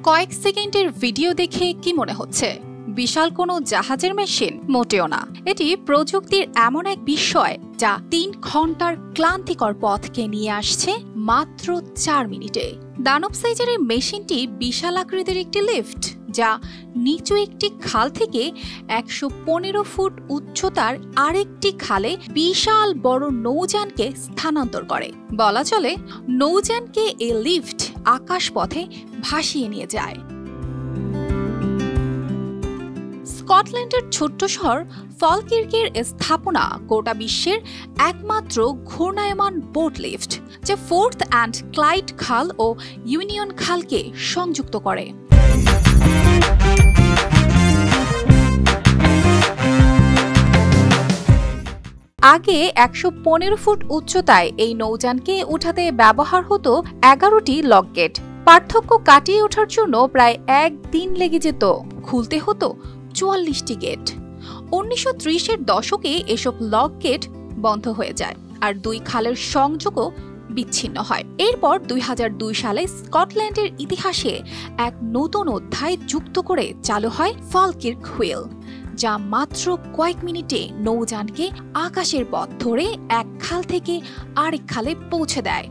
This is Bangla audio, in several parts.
কয়েক সেকেন্ডের ভিডিও দেখে কি মনে হচ্ছে বিশাল কোনো জাহাজের মেশিন? মোটেও না। এটি প্রযুক্তির এমন এক বিষয় যা ৩ ঘন্টার ক্লান্তিকর পথকে নিয়ে আসছে মাত্র ৪ মিনিটে। দানব সাইজের এই মেশিনটি বিশাল আকৃতির একটি লিফট, যা নিচু একটি খাল থেকে ১১৫ ফুট উচ্চতার আরেকটি খালে বিশাল বড় নৌযানকে স্থানান্তর করে। বলা চলে নৌযানকে এই লিফট আকাশপথে ভাসিয়ে নিয়ে যায়। স্কটল্যান্ডের ছোট্ট শহর ফলকির্কের স্থাপনা গোটা বিশ্বের একমাত্র ঘূর্ণায়মান বোট লিফট, যা ফোর্থ অ্যান্ড ক্লাইড খাল ও ইউনিয়ন খালকে সংযুক্ত করে। আগে ১১৫ ফুট উচ্চতায় এই নৌযানকে উঠাতে ব্যবহার হতো ১১টি লক গেট। পার্থক্য কাটিয়ে ওঠার জন্য প্রায় ১ দিন লেগে যেত। খুলতে হতো ৪৪টি গেট। ১৯৩০-এর দশকে এসব লক গেট বন্ধ হয়ে যায় আর ২ খালের সংযোগও বিচ্ছিন্ন হয়। এরপর ২০০২ সালে স্কটল্যান্ডের ইতিহাসে এক নতুন অধ্যায় যুক্ত করে চালু হয় ফলকির্ক হুইল, যা মাত্র কয়েক মিনিটে নৌযানকে আকাশের পথ ধরে এক খাল থেকে আরেক খালে পৌঁছে দেয়।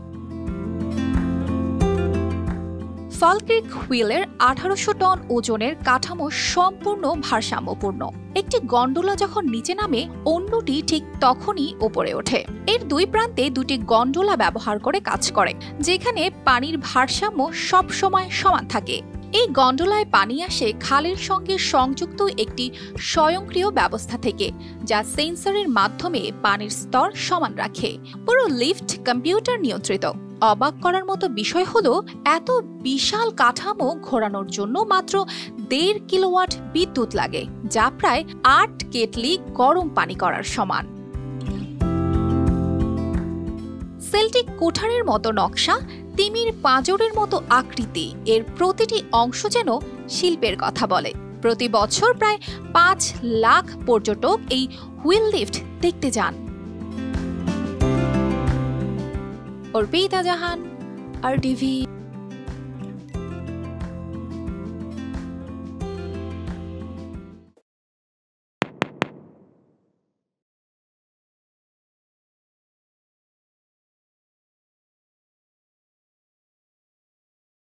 ফলকির্ক হুইলের ১৮০০ টন ওজনের কাঠামো সম্পূর্ণ ভারসাম্যপূর্ণ। একটি গন্ডোলা যখন নিচে নামে, অন্যটি ঠিক তখনই ওপরে ওঠে। এর ২ প্রান্তে ২টি গন্ডোলা ব্যবহার করে কাজ করে, যেখানে পানির ভারসাম্য সবসময় সমান থাকে। এই গন্ডোলায় পানি আসে খালের সঙ্গে সংযুক্ত একটি স্বয়ংক্রিয় ব্যবস্থা থেকে, যা সেন্সরের মাধ্যমে পানির স্তর সমান রাখে। পুরো লিফট কম্পিউটার নিয়ন্ত্রিত। অবাক করার মতো বিষয় হলো, এত বিশাল কাঠামো ঘোরানোর জন্য মাত্র ১.৫ কিলোওয়াট বিদ্যুৎ লাগে, যা প্রায় ৮ কেটলি গরম পানি করার সমান। সেল্টিক কুঠারের মতো নকশা, তিমির পাঁজরের মতো আকৃতি, এর প্রতিটি অংশ যেন শিল্পের কথা বলে। প্রতি বছর প্রায় ৫ লাখ পর্যটক এই হুইল লিফট দেখতে যান। অর্পিতা জাহান, RTV।